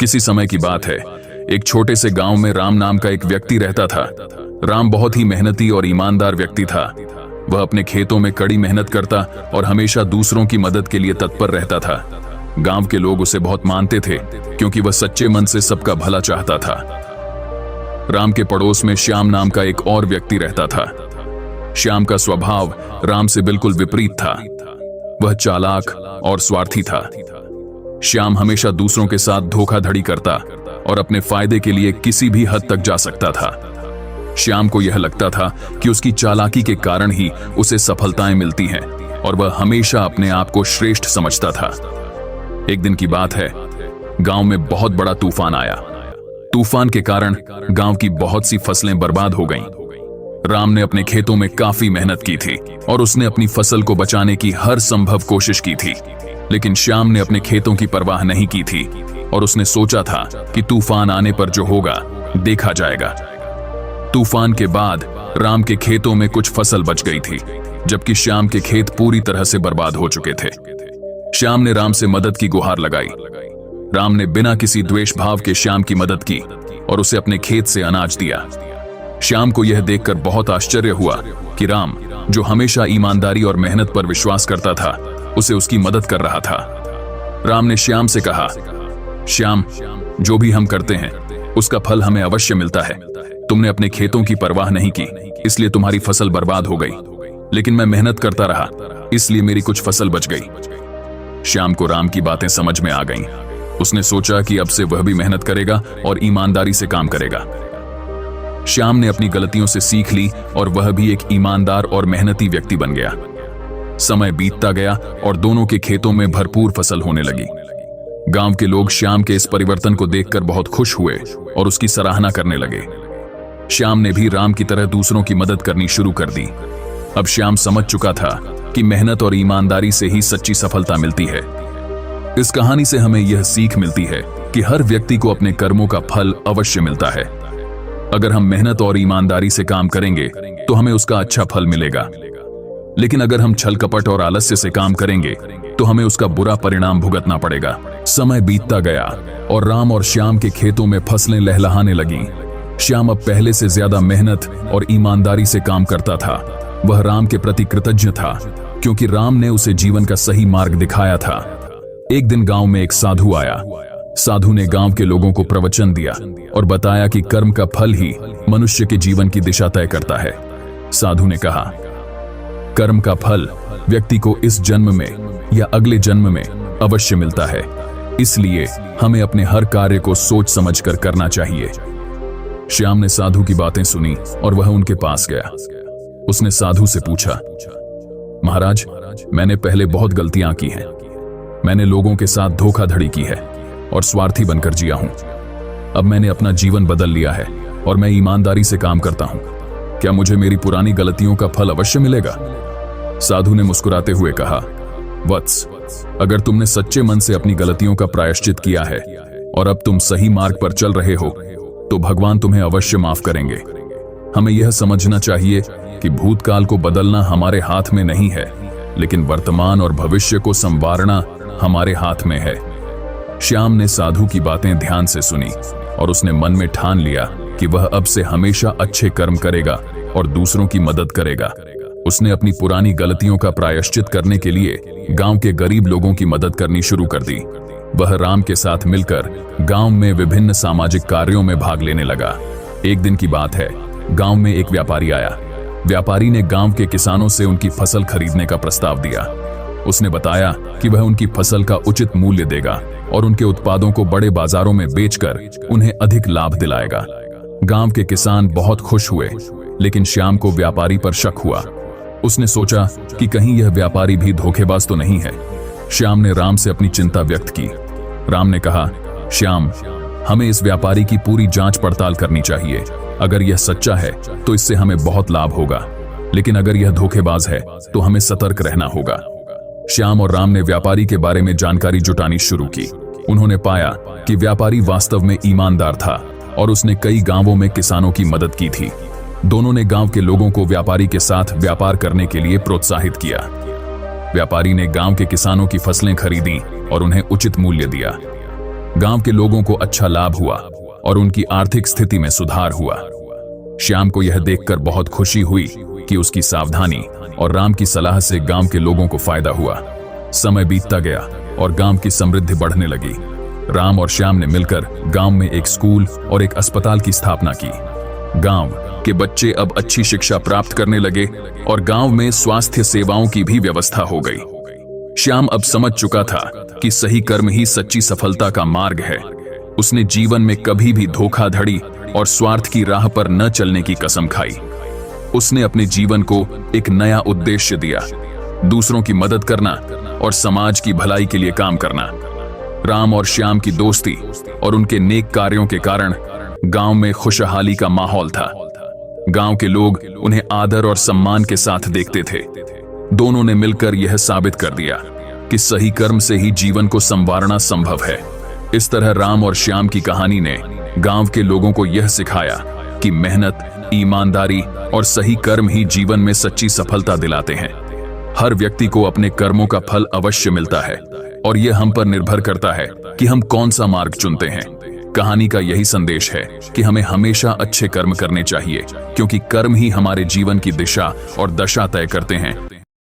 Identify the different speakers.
Speaker 1: किसी समय की बात है, एक छोटे से गांव में राम नाम का एक व्यक्ति रहता था। राम बहुत ही मेहनती और ईमानदार व्यक्ति था। वह अपने खेतों में कड़ी मेहनत करता और हमेशा दूसरों की मदद के लिए तत्पर रहता था। गांव के लोग उसे बहुत मानते थे क्योंकि वह सच्चे मन से सबका भला चाहता था। राम के पड़ोस में श्याम नाम का एक और व्यक्ति रहता था। श्याम का स्वभाव राम से बिल्कुल विपरीत था। वह चालाक और स्वार्थी था। श्याम हमेशा दूसरों के साथ धोखाधड़ी करता और अपने फायदे के लिए किसी भी हद तक जा सकता था। श्याम को यह लगता था कि उसकी चालाकी के कारण ही उसे सफलताएं मिलती हैं और वह हमेशा अपने आप को श्रेष्ठ समझता था। एक दिन की बात है, गांव में बहुत बड़ा तूफान आया। तूफान के कारण गांव की बहुत सी फसलें बर्बाद हो गईं। राम ने अपने खेतों में काफी मेहनत की थी और उसने अपनी फसल को बचाने की हर संभव कोशिश की थी, लेकिन श्याम ने अपने खेतों की परवाह नहीं की थी और उसने सोचा था कि तूफान आने पर जो होगा देखा जाएगा। तूफान के बाद राम के खेतों में कुछ फसल बच गई थी, जबकि श्याम के खेत पूरी तरह से बर्बाद हो चुके थे। श्याम ने राम से मदद की गुहार लगाई। राम ने बिना किसी द्वेष भाव के श्याम की मदद की और उसे अपने खेत से अनाज दिया। श्याम को यह देखकर बहुत आश्चर्य हुआ कि राम, जो हमेशा ईमानदारी और मेहनत पर विश्वास करता था, उसे उसकी मदद कर रहा था। राम ने श्याम से कहा, श्याम, जो भी हम करते हैं उसका फल हमें अवश्य मिलता है। तुमने अपने खेतों की परवाह नहीं की, इसलिए तुम्हारी फसल बर्बाद हो गई, लेकिन मैं मेहनत करता रहा, इसलिए मेरी कुछ फसल बच गई। श्याम को राम की बातें समझ में आ गईं। उसने सोचा कि अब से वह भी मेहनत करेगा और ईमानदारी से काम करेगा। श्याम ने अपनी गलतियों से सीख ली और वह भी एक ईमानदार और मेहनती व्यक्ति बन गया। समय बीतता गया और दोनों के खेतों में भरपूर फसल होने लगी। गांव के लोग श्याम के इस परिवर्तन को देखकर बहुत खुश हुए और उसकी सराहना करने लगे। श्याम ने भी राम की तरह दूसरों की मदद करनी शुरू कर दी। अब श्याम समझ चुका था कि मेहनत और ईमानदारी से ही सच्ची सफलता मिलती है। इस कहानी से हमें यह सीख मिलती है कि हर व्यक्ति को अपने कर्मों का फल अवश्य मिलता है। अगर हम मेहनत और ईमानदारी से काम करेंगे तो हमें उसका अच्छा फल मिलेगा, लेकिन अगर हम छल कपट और आलस्य से काम करेंगे तो हमें उसका बुरा परिणाम भुगतना पड़ेगा। समय बीतता गया और राम और श्याम के खेतों में फसलें लहलहाने लगीं। श्याम अब पहले से ज्यादा मेहनत और ईमानदारी से काम करता था। वह राम के प्रति कृतज्ञ था क्योंकि राम ने उसे जीवन का सही मार्ग दिखाया था। एक दिन गांव में एक साधु आया। साधु ने गांव के लोगों को प्रवचन दिया और बताया कि कर्म का फल ही मनुष्य के जीवन की दिशा तय करता है। साधु ने कहा, कर्म का फल व्यक्ति को इस जन्म में या अगले जन्म में अवश्य मिलता है, इसलिए हमें अपने हर कार्य को सोच समझकर करना चाहिए। श्याम ने साधु की बातें सुनी और वह उनके पास गया। उसने साधु से पूछा, महाराज, मैंने पहले बहुत गलतियां की हैं। मैंने लोगों के साथ धोखाधड़ी की है और स्वार्थी बनकर जिया हूं। अब मैंने अपना जीवन बदल लिया है और मैं ईमानदारी से काम करता हूं। क्या मुझे मेरी पुरानी गलतियों का फल अवश्य मिलेगा? साधु ने मुस्कुराते हुए कहा, वत्स, अगर तुमने सच्चे मन से अपनी गलतियों का प्रायश्चित किया है और अब तुम सही मार्ग पर चल रहे हो तो भगवान तुम्हें अवश्य माफ करेंगे। हमें यह समझना चाहिए कि भूतकाल को बदलना हमारे हाथ में नहीं है, लेकिन वर्तमान और भविष्य को संवारना हमारे हाथ में है। श्याम ने साधु की बातें ध्यान से सुनी और उसने मन में ठान लिया कि वह अब से हमेशा अच्छे कर्म करेगा और दूसरों की मदद करेगा। उसने अपनी पुरानी गलतियों का प्रायश्चित करने के लिए गांव के गरीब लोगों की मदद करनी शुरू कर दी। वह राम के साथ मिलकर गांव में विभिन्न सामाजिक कार्यों में भाग लेने लगा। एक दिन की बात है, गांव में एक व्यापारी आया। व्यापारी ने गांव के किसानों से उनकी फसल खरीदने का प्रस्ताव दिया। उसने बताया कि वह उनकी फसल का उचित मूल्य देगा और उनके उत्पादों को बड़े बाजारों में बेचकर उन्हें अधिक लाभ दिलाएगा। गांव के किसान बहुत खुश हुए, लेकिन श्याम को व्यापारी पर शक हुआ। उसने सोचा कि कहीं यह व्यापारी भी धोखेबाज तो नहीं है। श्याम ने राम से अपनी चिंता व्यक्त की। राम ने कहा, श्याम, हमें इस व्यापारी की पूरी जांच पड़ताल करनी चाहिए। अगर यह सच्चा है तो इससे हमें बहुत लाभ होगा, लेकिन अगर यह धोखेबाज है तो हमें सतर्क रहना होगा। श्याम और राम ने व्यापारी के बारे में जानकारी जुटानी शुरू की। उन्होंने पाया कि व्यापारी वास्तव में ईमानदार था और उसने कई गांवों में किसानों की मदद की थी। दोनों ने गांव के लोगों को व्यापारी के साथ व्यापार करने के लिए प्रोत्साहित किया। व्यापारी ने गांव के किसानों की फसलें खरीदी और उन्हें उचित मूल्य दिया। गांव के लोगों को अच्छा लाभ हुआ और उनकी आर्थिक स्थिति में सुधार हुआ। श्याम को यह देखकर बहुत खुशी हुई कि उसकी सावधानी और राम की सलाह से गांव के लोगों को फायदा हुआ। समय बीतता गया और गांव की समृद्धि बढ़ने लगी। राम और श्याम ने मिलकर गांव में एक स्कूल और एक अस्पताल की स्थापना की। गांव के बच्चे अब अच्छी शिक्षा प्राप्त करने लगे और गांव में स्वास्थ्य सेवाओं की भी व्यवस्था हो गई। श्याम अब समझ चुका था कि सही कर्म ही सच्ची सफलता का मार्ग है। उसने जीवन में कभी भी धोखाधड़ी और स्वार्थ की राह पर न चलने की कसम खाई। उसने अपने जीवन को एक नया उद्देश्य दिया, दूसरों की मदद करना और समाज की भलाई के लिए काम करना। राम और श्याम की दोस्ती और उनके नेक कार्यों के कारण गांव में खुशहाली का माहौल था। गांव के लोग उन्हें आदर और सम्मान के साथ देखते थे। दोनों ने मिलकर यह साबित कर दिया कि सही कर्म से ही जीवन को संवारना संभव है। इस तरह राम और श्याम की कहानी ने गांव के लोगों को यह सिखाया कि मेहनत, ईमानदारी और सही कर्म ही जीवन में सच्ची सफलता दिलाते हैं। हर व्यक्ति को अपने कर्मों का फल अवश्य मिलता है और यह हम पर निर्भर करता है कि हम कौन सा मार्ग चुनते हैं। कहानी का यही संदेश है कि हमें हमेशा अच्छे कर्म करने चाहिए, क्योंकि कर्म ही हमारे जीवन की दिशा और दशा तय करते हैं।